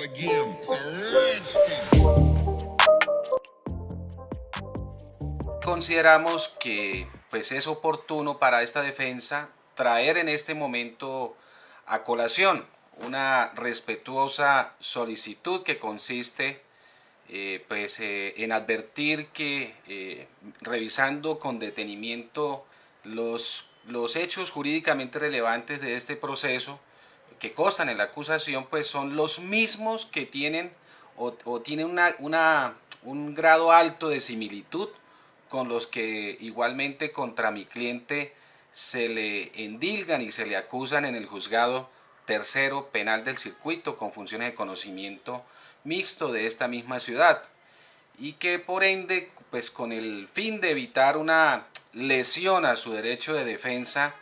again. It's a redskin. Consideramos que pues es oportuno para esta defensa traer en este momento a colación una respetuosa solicitud que consiste en advertir que revisando con detenimiento los hechos jurídicamente relevantes de este proceso que constan en la acusación, pues son los mismos que tienen o tienen un grado alto de similitud con los que igualmente contra mi cliente se le endilgan y se le acusan en el juzgado tercero penal del circuito con funciones de conocimiento mixto de esta misma ciudad, y que por ende, pues con el fin de evitar una lesión a su derecho de defensa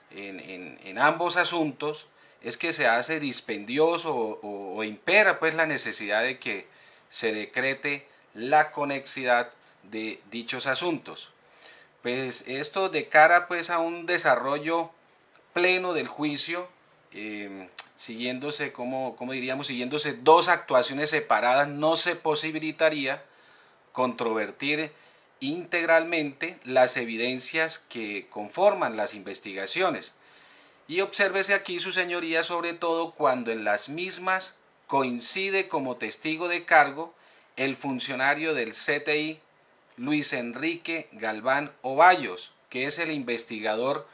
en ambos asuntos, es que se hace dispendioso o impera pues la necesidad de que se decrete la conexidad de dichos asuntos. Pues esto de cara pues a un desarrollo pleno del juicio, siguiéndose dos actuaciones separadas, no se posibilitaría controvertir integralmente las evidencias que conforman las investigaciones. Y obsérvese aquí, su señoría, sobre todo cuando en las mismas coincide como testigo de cargo el funcionario del CTI, Luis Enrique Galván Ovallos, que es el investigador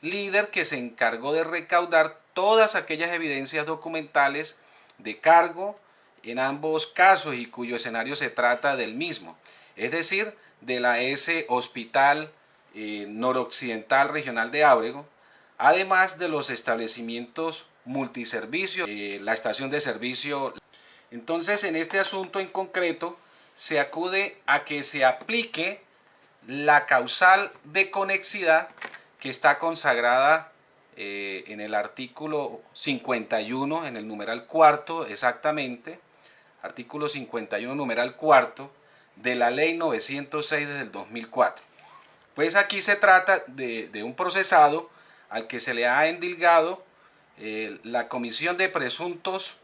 líder que se encargó de recaudar todas aquellas evidencias documentales de cargo en ambos casos y cuyo escenario se trata del mismo, es decir, de la S Hospital Noroccidental Regional de Ábrego, además de los establecimientos multiservicios, la estación de servicio. Entonces, en este asunto en concreto, se acude a que se aplique la causal de conexidad que está consagrada en el artículo 51, en el numeral cuarto exactamente, artículo 51, numeral cuarto, de la ley 906 del 2004. Pues aquí se trata de un procesado al que se le ha endilgado la comisión de presuntos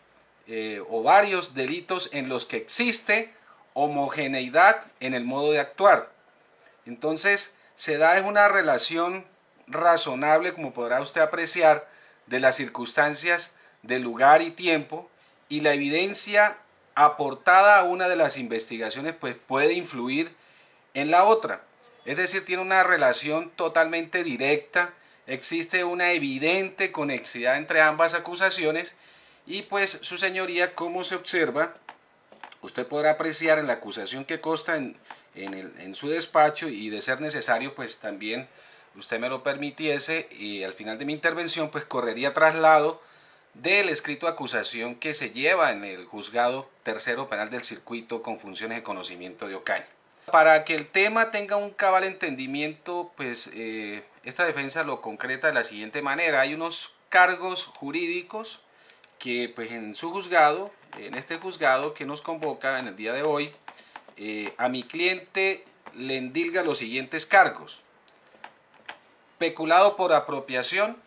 o varios delitos en los que existe homogeneidad en el modo de actuar. Entonces se da una relación razonable, como podrá usted apreciar, de las circunstancias de lugar y tiempo, y la evidencia aportada a una de las investigaciones pues puede influir en la otra. Es decir, tiene una relación totalmente directa, existe una evidente conexidad entre ambas acusaciones y pues su señoría, como se observa, usted podrá apreciar en la acusación que consta en su despacho, y de ser necesario pues también usted me lo permitiese y al final de mi intervención pues correría traslado del escrito de acusación que se lleva en el juzgado tercero penal del circuito con funciones de conocimiento de Ocaña. Para que el tema tenga un cabal entendimiento, pues esta defensa lo concreta de la siguiente manera. Hay unos cargos jurídicos que pues en su juzgado, en este juzgado que nos convoca en el día de hoy, a mi cliente le endilga los siguientes cargos: peculado por apropiación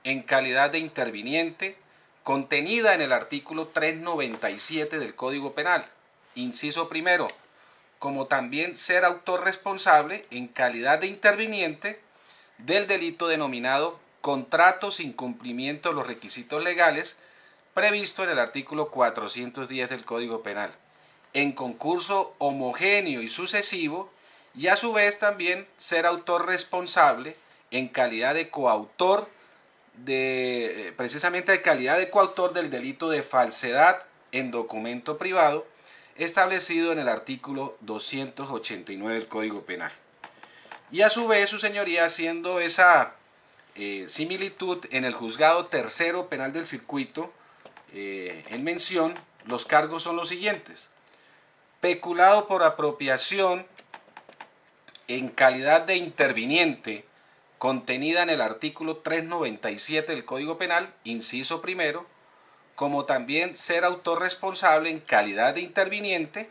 en calidad de interviniente, contenida en el artículo 397 del Código Penal, inciso primero, como también ser autor responsable en calidad de interviniente del delito denominado contrato sin cumplimiento de los requisitos legales previsto en el artículo 410 del Código Penal, en concurso homogéneo y sucesivo, y a su vez también ser autor responsable en calidad de coautor precisamente de calidad de coautor del delito de falsedad en documento privado establecido en el artículo 289 del Código Penal. Y a su vez, su señoría, haciendo esa similitud en el juzgado tercero penal del circuito, en mención, los cargos son los siguientes: peculado por apropiación en calidad de interviniente, contenida en el artículo 397 del Código Penal, inciso primero, como también ser autor responsable en calidad de interviniente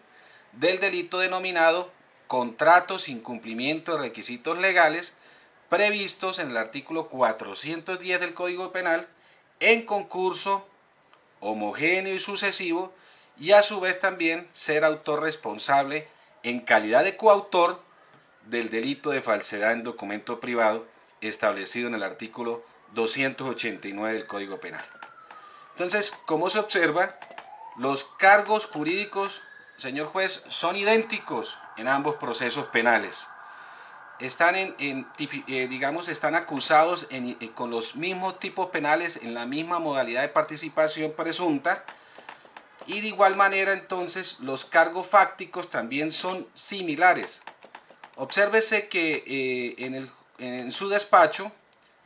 del delito denominado contrato sin cumplimiento de requisitos legales previstos en el artículo 410 del Código Penal, en concurso homogéneo y sucesivo, y a su vez también ser autor responsable en calidad de coautor del delito de falsedad en documento privado establecido en el artículo 289 del Código Penal. Entonces, como se observa, los cargos jurídicos, señor juez, son idénticos en ambos procesos penales. Están están acusados con los mismos tipos penales en la misma modalidad de participación presunta, y de igual manera entonces los cargos fácticos también son similares. Obsérvese que en su despacho,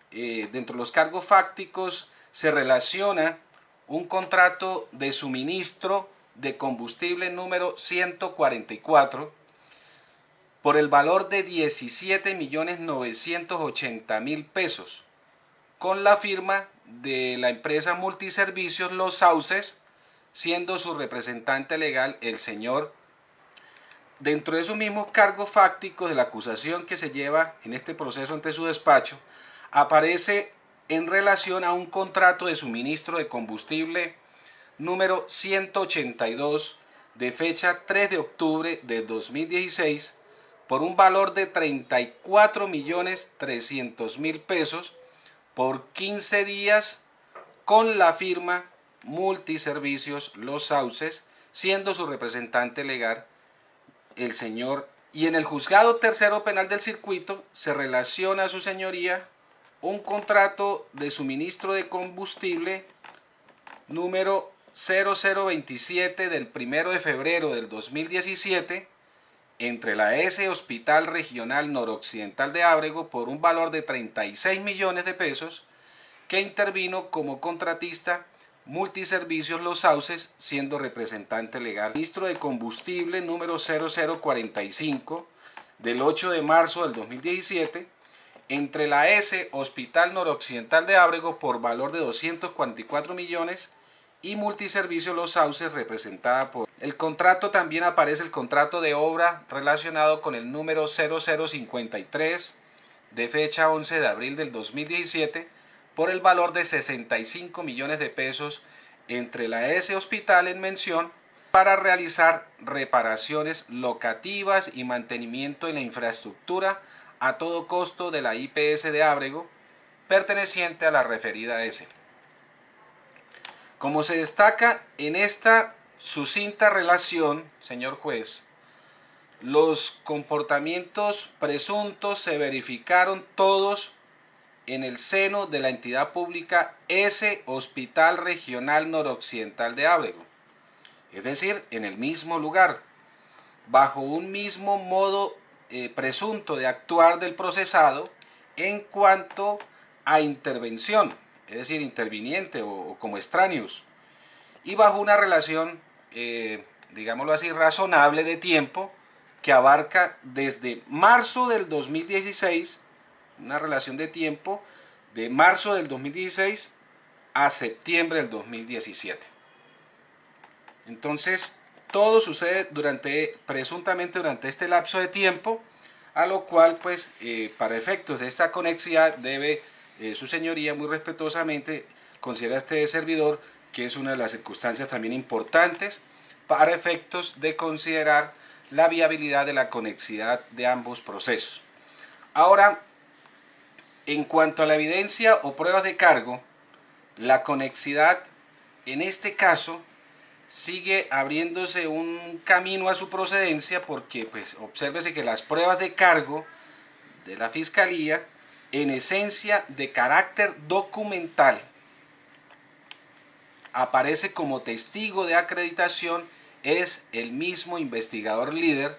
dentro de los cargos fácticos, se relaciona un contrato de suministro de combustible número 144 por el valor de 17.980.000 pesos con la firma de la empresa Multiservicios Los Sauces, siendo su representante legal el señor. Dentro de esos mismos cargos fácticos de la acusación que se lleva en este proceso ante su despacho, aparece en relación a un contrato de suministro de combustible número 182 de fecha 3 de octubre de 2016 por un valor de 34.300.000 pesos por 15 días con la firma Multiservicios Los Sauces, siendo su representante legal el señor. Y en el juzgado tercero penal del circuito se relaciona a su señoría un contrato de suministro de combustible número 0027 del 1 de febrero del 2017 entre la S Hospital Regional Noroccidental de Ábrego por un valor de 36 millones de pesos, que intervino como contratista Multiservicios Los Sauces, siendo representante legal. Ministro de combustible número 0045 del 8 de marzo del 2017 entre la S Hospital Noroccidental de Ábrego por valor de 244 millones y Multiservicios Los Sauces, representada por. El contrato también aparece el contrato de obra relacionado con el número 0053 de fecha 11 de abril del 2017 por el valor de 65 millones de pesos entre la S Hospital en mención para realizar reparaciones locativas y mantenimiento en la infraestructura a todo costo de la IPS de Ábrego perteneciente a la referida S. Como se destaca en esta sucinta relación, señor juez, los comportamientos presuntos se verificaron todos en el seno de la entidad pública S Hospital Regional Noroccidental de Ábrego, es decir, en el mismo lugar, bajo un mismo modo presunto de actuar del procesado en cuanto a intervención, es decir, interviniente o como extraneos, y bajo una relación, digámoslo así, razonable de tiempo que abarca desde marzo del 2016, una relación de tiempo de marzo del 2016 a septiembre del 2017. Entonces, todo sucede presuntamente durante este lapso de tiempo, a lo cual, pues, para efectos de esta conexidad debe su señoría muy respetuosamente considera este servidor que es una de las circunstancias también importantes para efectos de considerar la viabilidad de la conexidad de ambos procesos. Ahora, en cuanto a la evidencia o pruebas de cargo, la conexidad en este caso sigue abriéndose un camino a su procedencia porque, pues, obsérvese que las pruebas de cargo de la Fiscalía, en esencia de carácter documental, aparece como testigo de acreditación es el mismo investigador líder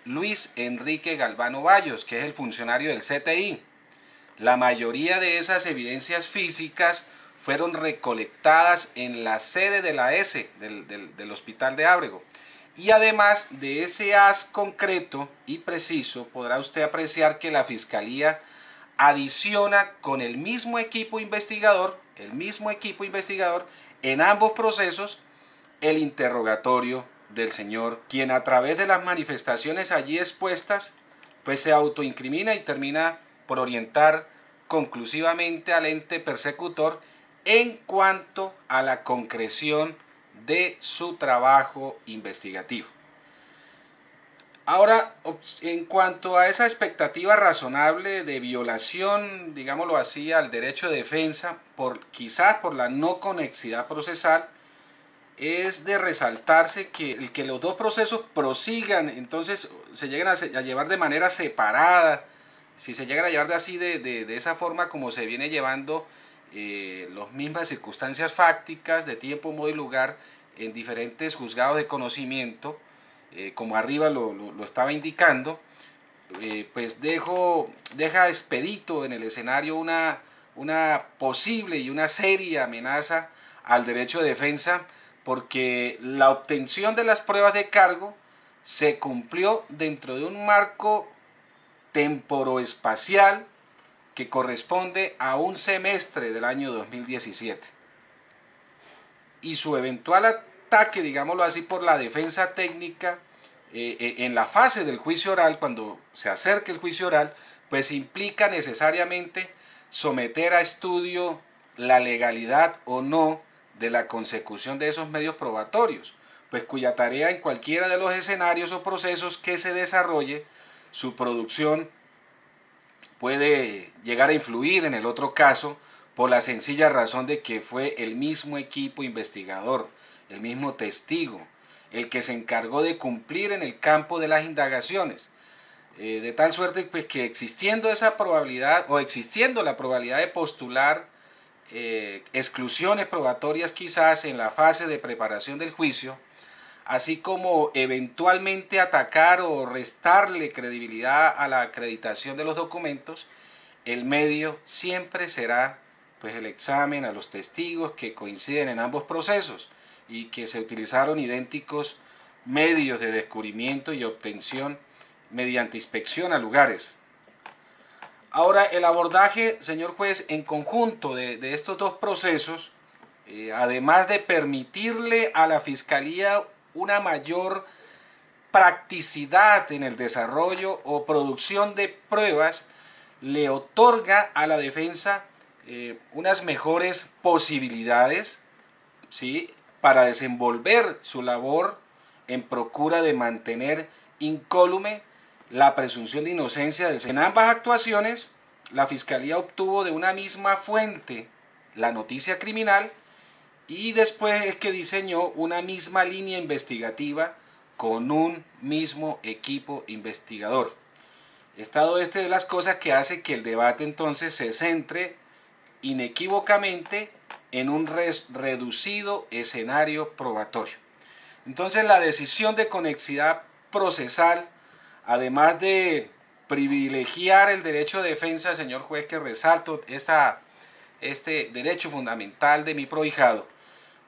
Luis Enrique Galvano Bayos, que es el funcionario del CTI. La mayoría de esas evidencias físicas fueron recolectadas en la sede de la S del Hospital de Ábrego. Y además de ese haz concreto y preciso, podrá usted apreciar que la Fiscalía adiciona con el mismo equipo investigador en ambos procesos el interrogatorio del señor, quien a través de las manifestaciones allí expuestas, pues se autoincrimina y termina por orientar conclusivamente al ente persecutor en cuanto a la concreción de su trabajo investigativo. Ahora, en cuanto a esa expectativa razonable de violación, digámoslo así, al derecho de defensa, quizás por la no conexidad procesal, es de resaltarse que el que los dos procesos prosigan, entonces se lleguen a llevar de manera separada, si se llegan a llevar de esa forma como se viene llevando las mismas circunstancias fácticas de tiempo, modo y lugar en diferentes juzgados de conocimiento, como arriba lo estaba indicando, pues deja expedito en el escenario una posible y una seria amenaza al derecho de defensa, porque la obtención de las pruebas de cargo se cumplió dentro de un marco temporoespacial que corresponde a un semestre del año 2017. Y su eventual ataque, digámoslo así, por la defensa técnica en la fase del juicio oral, cuando se acerque el juicio oral, pues implica necesariamente someter a estudio la legalidad o no de la consecución de esos medios probatorios, pues cuya tarea en cualquiera de los escenarios o procesos que se desarrolle, su producción puede llegar a influir en el otro caso por la sencilla razón de que fue el mismo equipo investigador, el mismo testigo, el que se encargó de cumplir en el campo de las indagaciones. De tal suerte pues, que existiendo esa probabilidad o existiendo la probabilidad de postular exclusiones probatorias quizás en la fase de preparación del juicio, así como eventualmente atacar o restarle credibilidad a la acreditación de los documentos, el medio siempre será pues, el examen a los testigos que coinciden en ambos procesos y que se utilizaron idénticos medios de descubrimiento y obtención mediante inspección a lugares. Ahora, el abordaje, señor juez, en conjunto de estos dos procesos, además de permitirle a la Fiscalía una mayor practicidad en el desarrollo o producción de pruebas, le otorga a la defensa unas mejores posibilidades, ¿sí?, para desenvolver su labor en procura de mantener incólume la presunción de inocencia del señor. En ambas actuaciones, la Fiscalía obtuvo de una misma fuente la noticia criminal y después es que diseñó una misma línea investigativa con un mismo equipo investigador. Estado este de las cosas que hace que el debate entonces se centre inequívocamente en un reducido escenario probatorio. Entonces la decisión de conexidad procesal, además de privilegiar el derecho de defensa, señor juez, que resalto este derecho fundamental de mi prohijado,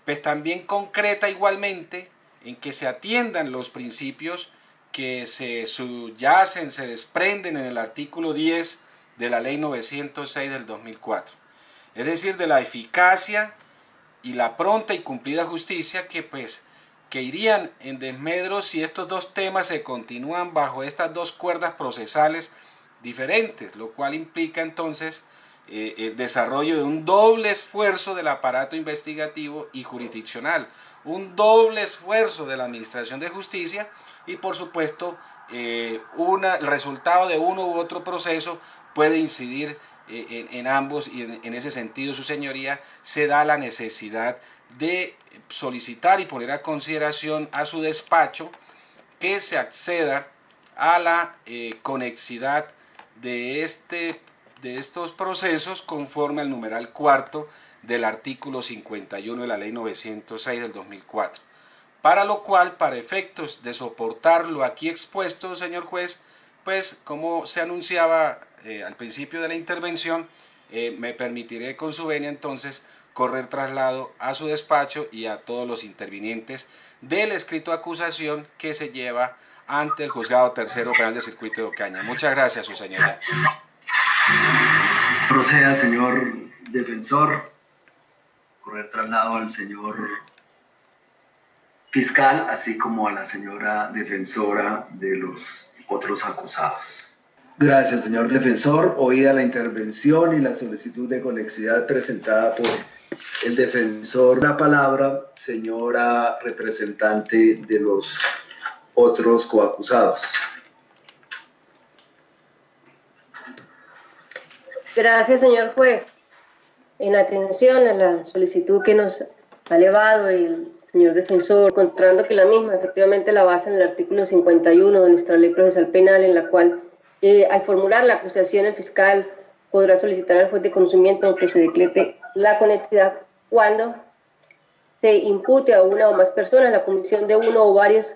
pues también concreta igualmente en que se atiendan los principios que se subyacen, se desprenden en el artículo 10 de la ley 906 del 2004. Es decir, de la eficacia y la pronta y cumplida justicia que irían en desmedro si estos dos temas se continúan bajo estas dos cuerdas procesales diferentes, lo cual implica entonces el desarrollo de un doble esfuerzo del aparato investigativo y jurisdiccional, un doble esfuerzo de la Administración de Justicia y por supuesto el resultado de uno u otro proceso puede incidir en ambos y en ese sentido su señoría se da la necesidad de solicitar y poner a consideración a su despacho que se acceda a la conexidad de estos procesos conforme al numeral cuarto del artículo 51 de la ley 906 del 2004. Para lo cual, para efectos de soportar lo aquí expuesto, señor juez, pues como se anunciaba al principio de la intervención, me permitiré con su venia entonces correr traslado a su despacho y a todos los intervinientes del escrito de acusación que se lleva ante el Juzgado Tercero Penal del Circuito de Ocaña. Muchas gracias, su señoría. Proceda, señor defensor, correr traslado al señor fiscal, así como a la señora defensora de los otros acusados. Gracias, señor defensor. Oída la intervención y la solicitud de conexidad presentada por El defensor, la palabra, señora representante de los otros coacusados. Gracias, señor juez. En atención a la solicitud que nos ha elevado el señor defensor, encontrando que la misma efectivamente la basa en el artículo 51 de nuestra ley procesal penal, en la cual al formular la acusación el fiscal podrá solicitar al juez de conocimiento que se decrete la conectividad cuando se impute a una o más personas la comisión de uno o varios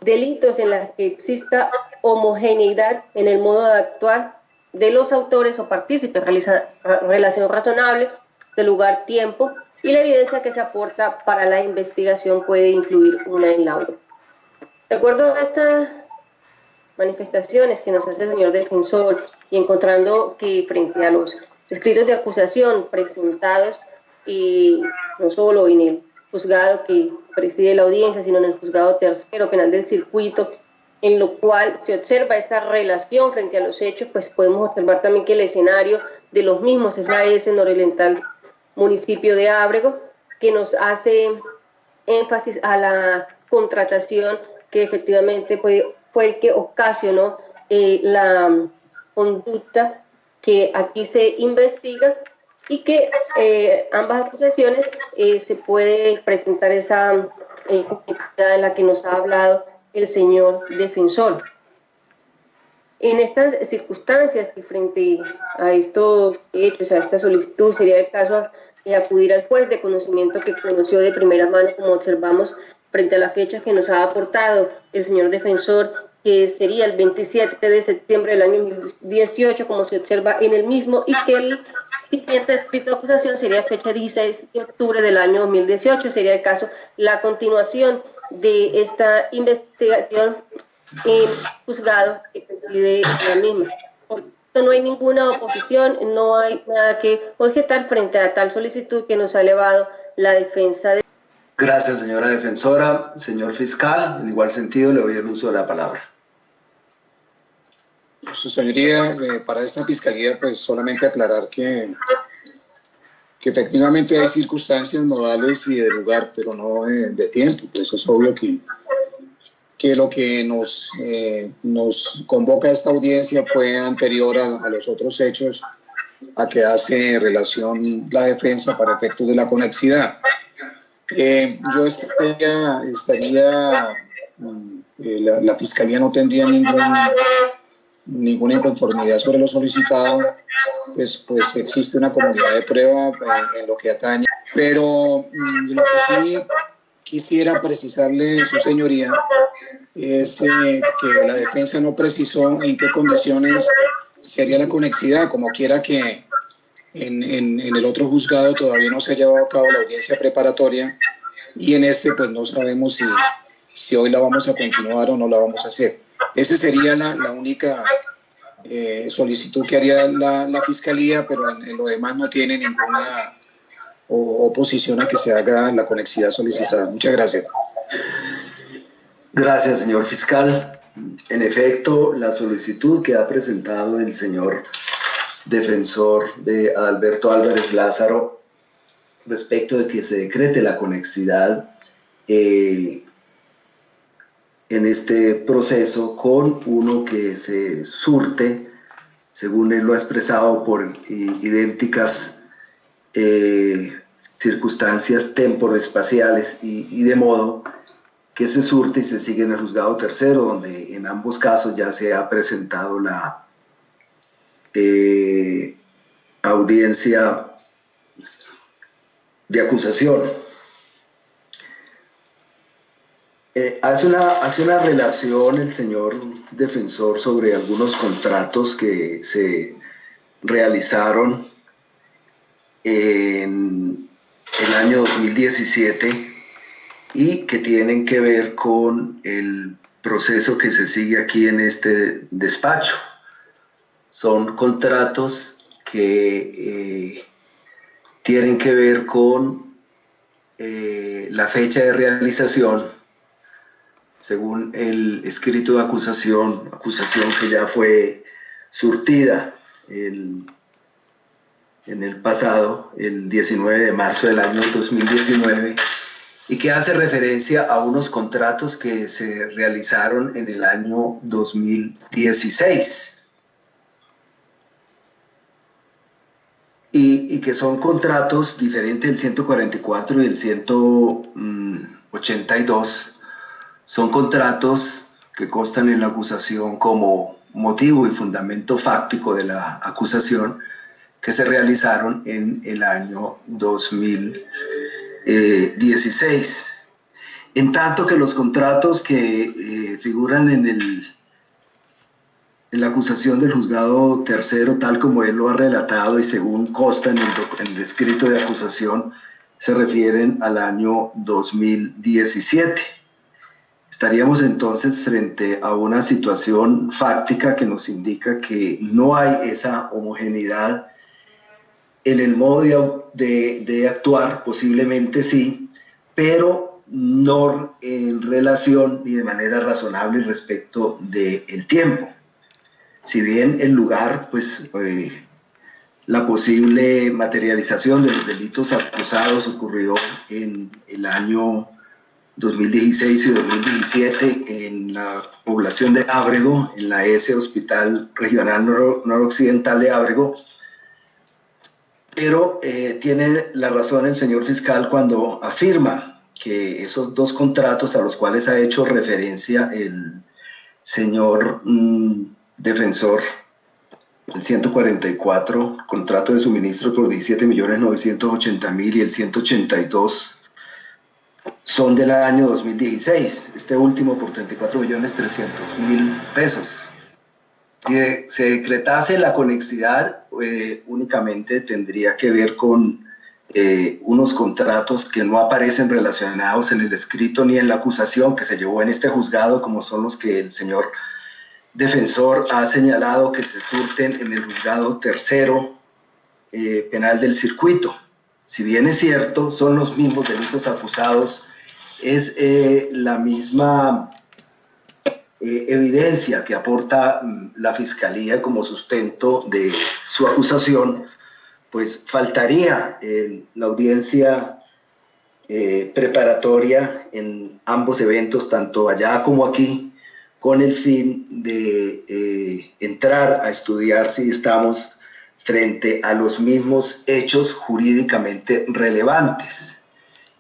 delitos en los que exista homogeneidad en el modo de actuar de los autores o partícipes, relación razonable de lugar, tiempo y la evidencia que se aporta para la investigación puede influir una en la otra. De acuerdo a estas manifestaciones que nos hace el señor defensor y encontrando que frente a los escritos de acusación presentados y no solo en el juzgado que preside la audiencia, sino en el juzgado tercero penal del circuito, en lo cual se observa esta relación frente a los hechos, pues podemos observar también que el escenario de los mismos es la S nororiental municipio de Ábrego, que nos hace énfasis a la contratación que efectivamente fue el que ocasionó la conducta que aquí se investiga y que ambas acusaciones se puede presentar esa complejidad de la que nos ha hablado el señor defensor. En estas circunstancias que frente a estos hechos, a esta solicitud, sería el caso de acudir al juez de conocimiento que conoció de primera mano, como observamos frente a las fechas que nos ha aportado el señor defensor, que sería el 27 de septiembre del año 2018, como se observa en el mismo, y que el siguiente escrito de acusación sería fecha 16 de octubre del año 2018, sería el caso la continuación de esta investigación en juzgado que preside la misma. Por tanto, no hay ninguna oposición, no hay nada que objetar frente a tal solicitud que nos ha elevado la defensa de... Gracias, señora defensora. Señor fiscal, en igual sentido le doy el uso de la palabra. Su señoría, para esta fiscalía, pues solamente aclarar que efectivamente hay circunstancias modales y de lugar, pero no de tiempo. Pues eso es obvio que lo que nos convoca a esta audiencia fue anterior a los otros hechos a que hace relación la defensa para efectos de la conexidad. Yo la fiscalía no tendría ninguna inconformidad sobre lo solicitado, pues existe una comunidad de prueba en lo que atañe, pero lo que sí quisiera precisarle, su señoría, es que la defensa no precisó en qué condiciones se haría la conexidad, como quiera que en el otro juzgado todavía no se ha llevado a cabo la audiencia preparatoria y en este pues no sabemos si hoy la vamos a continuar o no la vamos a hacer. Esa sería la única solicitud que haría la fiscalía, pero en lo demás no tiene ninguna oposición a que se haga la conexidad solicitada. Muchas gracias. Gracias, señor fiscal. En efecto, la solicitud que ha presentado el señor defensor de Adalberto Álvarez Lázaro respecto de que se decrete la conexidad en este proceso con uno que se surte, según él lo ha expresado, por idénticas circunstancias temporoespaciales y de modo que se surte y se sigue en el juzgado tercero, donde en ambos casos ya se ha presentado la audiencia de acusación. Hace una relación el señor defensor sobre algunos contratos que se realizaron en el año 2017 y que tienen que ver con el proceso que se sigue aquí en este despacho. Son contratos que tienen que ver con la fecha de realización según el escrito de acusación que ya fue surtida el en el pasado, el 19 de marzo del año 2019, y que hace referencia a unos contratos que se realizaron en el año 2016. Y que son contratos diferentes del 144 y el 182. Son contratos que constan en la acusación como motivo y fundamento fáctico de la acusación, que se realizaron en el año 2016. En tanto que los contratos que figuran en la acusación del juzgado tercero, tal como él lo ha relatado y según consta en el escrito de acusación, se refieren al año 2017. Estaríamos entonces frente a una situación fáctica que nos indica que no hay esa homogeneidad en el modo de actuar, posiblemente sí, pero no en relación ni de manera razonable respecto del tiempo. Si bien el lugar, pues la posible materialización de los delitos acusados ocurrió en el año 2016 y 2017 en la población de Ábrego, en la S Hospital Regional Noroccidental de Ábrego, pero tiene la razón el señor fiscal cuando afirma que esos dos contratos a los cuales ha hecho referencia el señor defensor, el 144, contrato de suministro por 17.980.000 y el 182 son del año 2016, este último por 34.300.000 pesos. Si se decretase la conexidad, únicamente tendría que ver con unos contratos que no aparecen relacionados en el escrito ni en la acusación que se llevó en este juzgado, como son los que el señor defensor ha señalado que se surten en el juzgado tercero penal del circuito. Si bien es cierto, son los mismos delitos acusados, es la misma evidencia que aporta la Fiscalía como sustento de su acusación, pues faltaría la audiencia preparatoria en ambos eventos, tanto allá como aquí, con el fin de entrar a estudiar si estamos frente a los mismos hechos jurídicamente relevantes.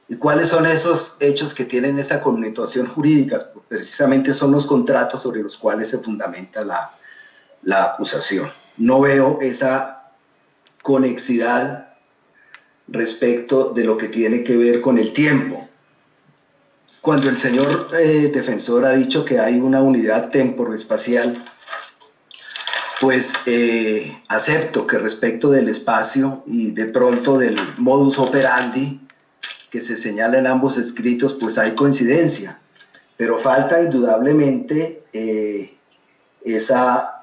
¿Y cuáles son esos hechos que tienen esa connotación jurídica? Pues precisamente son los contratos sobre los cuales se fundamenta la acusación. No veo esa conexidad respecto de lo que tiene que ver con el tiempo. Cuando el señor defensor ha dicho que hay una unidad temporoespacial, pues acepto que respecto del espacio y de pronto del modus operandi que se señala en ambos escritos, pues hay coincidencia, pero falta indudablemente esa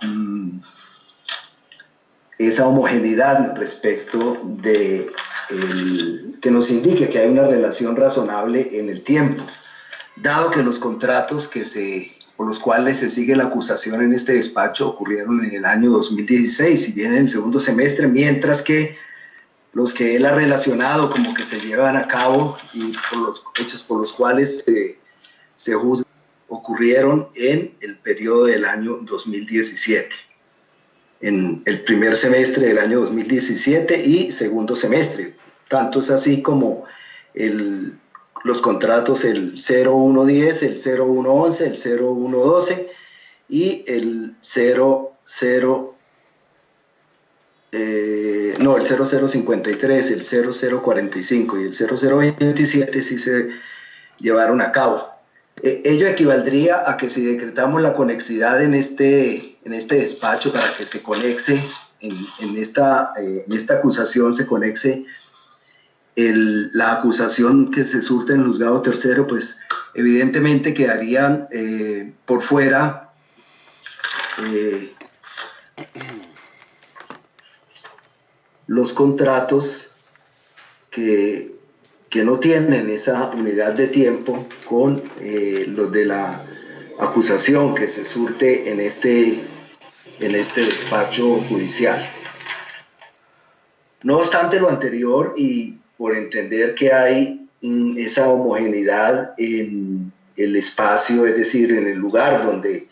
homogeneidad respecto de que nos indique que hay una relación razonable en el tiempo, dado que los contratos por los cuales se sigue la acusación en este despacho ocurrieron en el año 2016, y bien en el segundo semestre, mientras que los que él ha relacionado como que se llevan a cabo y por los hechos por los cuales se juzgan ocurrieron en el periodo del año 2017, en el primer semestre del año 2017 y segundo semestre. Tanto es así como los contratos el 0110, el 0111, el 0112 y el 0053, el 0045 y el 0027 sí se llevaron a cabo. Ello equivaldría a que si decretamos la conexidad en este despacho para que se conexe en esta acusación, se conexe la acusación que se surte en el juzgado tercero, pues evidentemente quedarían por fuera los contratos que no tienen esa unidad de tiempo con los de la acusación que se surte en este despacho judicial. No obstante lo anterior, y por entender que hay esa homogeneidad en el espacio, es decir, en el lugar donde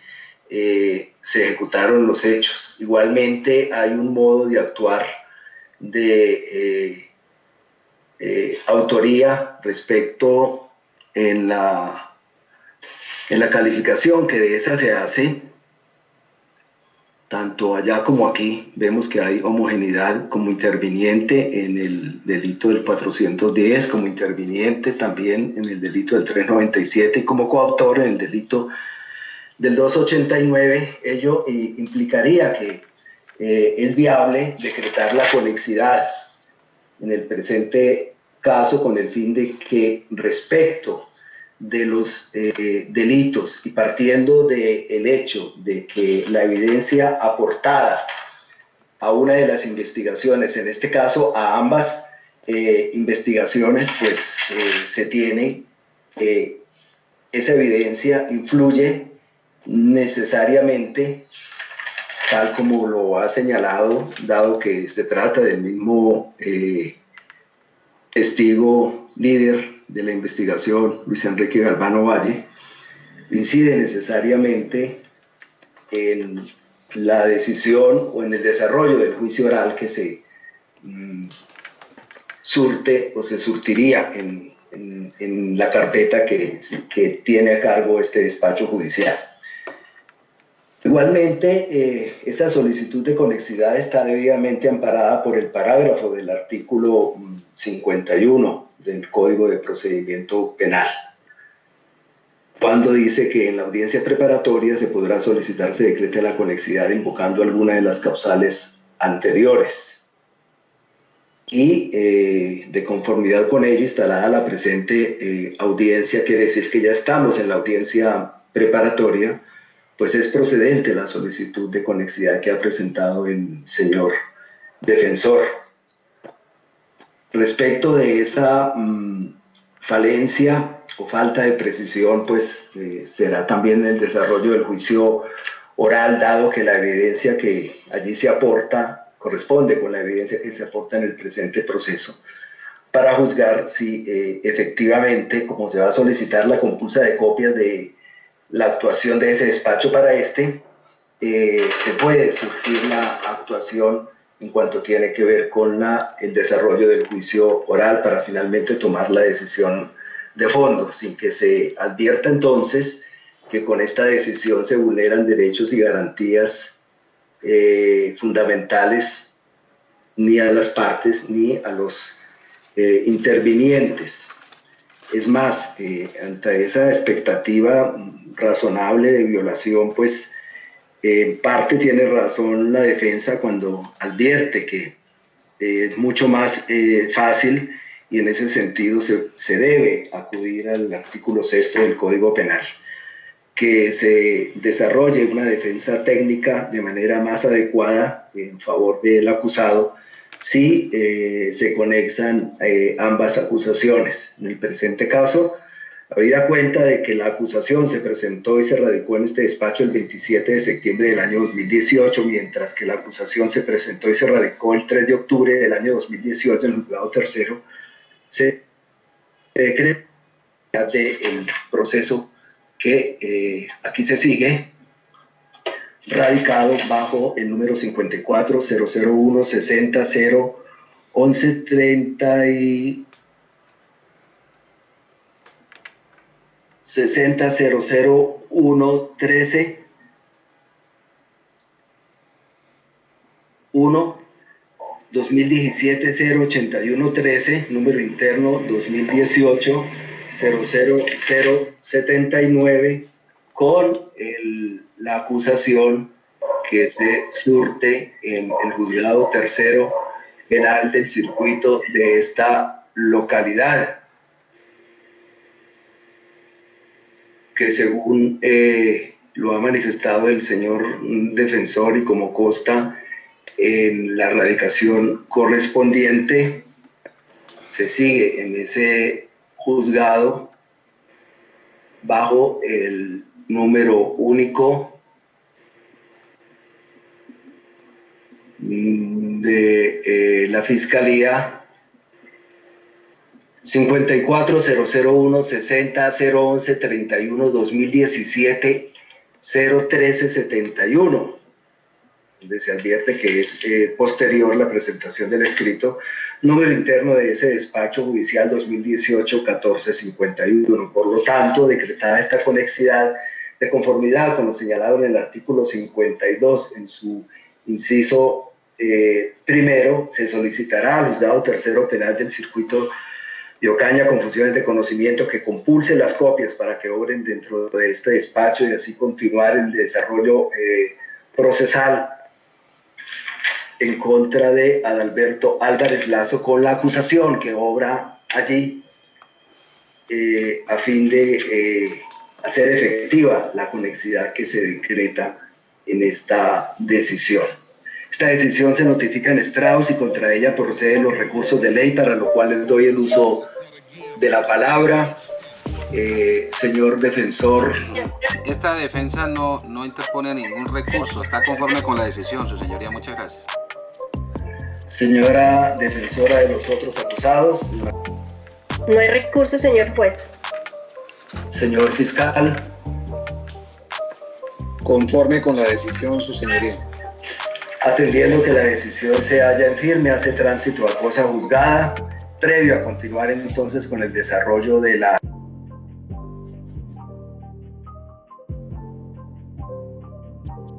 se ejecutaron los hechos, igualmente hay un modo de actuar de autoría respecto en la calificación que de esa se hace, tanto allá como aquí, vemos que hay homogeneidad como interviniente en el delito del 410, como interviniente también en el delito del 397 y como coautor en el delito del 289. Ello implicaría que es viable decretar la conexidad en el presente caso con el fin de que respecto de los delitos y partiendo del hecho de que la evidencia aportada a una de las investigaciones, en este caso a ambas investigaciones, pues se tiene esa evidencia influye necesariamente, tal como lo ha señalado, dado que se trata del mismo testigo líder de la investigación, Luis Enrique Galvano Valle, incide necesariamente en la decisión o en el desarrollo del juicio oral que se surte o se surtiría en la carpeta que tiene a cargo este despacho judicial. Igualmente, esa solicitud de conexidad está debidamente amparada por el parágrafo del artículo 51 del Código de Procedimiento Penal, cuando dice que en la audiencia preparatoria se podrá solicitar se decrete la conexidad invocando alguna de las causales anteriores. Y de conformidad con ello, instalada la presente audiencia, quiere decir que ya estamos en la audiencia preparatoria, pues es procedente la solicitud de conexidad que ha presentado el señor defensor. Respecto de esa falencia o falta de precisión, pues será también el desarrollo del juicio oral, dado que la evidencia que allí se aporta corresponde con la evidencia que se aporta en el presente proceso, para juzgar si efectivamente, como se va a solicitar la compulsa de copias de la actuación de ese despacho para se puede surtir la actuación en cuanto tiene que ver con el desarrollo del juicio oral para finalmente tomar la decisión de fondo, sin que se advierta entonces que con esta decisión se vulneran derechos y garantías fundamentales ni a las partes ni a los intervinientes. Es más, ante esa expectativa razonable de violación, pues en parte tiene razón la defensa cuando advierte que es mucho más fácil y en ese sentido se debe acudir al artículo 6 del Código Penal, que se desarrolle una defensa técnica de manera más adecuada en favor del acusado si se conexan ambas acusaciones. En el presente caso, habida cuenta de que la acusación se presentó y se radicó en este despacho el 27 de septiembre del año 2018, mientras que la acusación se presentó y se radicó el 3 de octubre del año 2018 en el juzgado tercero, se decreta del proceso que aquí se sigue, radicado bajo el número 54.001 60.011.30 y 60.001.13 1 2017-081-13, número interno 2018-00079, con la acusación que se surte en el juzgado tercero penal del circuito de esta localidad, que según lo ha manifestado el señor defensor y como consta en la radicación correspondiente, se sigue en ese juzgado bajo el número único de la Fiscalía 54-001-60-011-31-2017-01371, donde se advierte que es posterior la presentación del escrito, número interno de ese despacho judicial 2018-1451. Por lo tanto, decretada esta conexidad de conformidad con lo señalado en el artículo 52 en su inciso primero, se solicitará al juzgado tercero penal del circuito de Ocaña con funciones de conocimiento que compulse las copias para que obren dentro de este despacho y así continuar el desarrollo procesal en contra de Adalberto Álvarez Lazo con la acusación que obra allí a fin de hacer efectiva la conexidad que se decreta en esta decisión. Esta decisión se notifica en estrados y contra ella proceden los recursos de ley, para lo cual les doy el uso de la palabra. Señor defensor. Esta defensa no interpone ningún recurso, está conforme con la decisión, su señoría. Muchas gracias. Señora defensora de los otros acusados. No hay recurso, señor juez. Señor fiscal. Conforme con la decisión, su señoría. Atendiendo que la decisión se halla en firme, hace tránsito a cosa juzgada, previo a continuar entonces con el desarrollo de la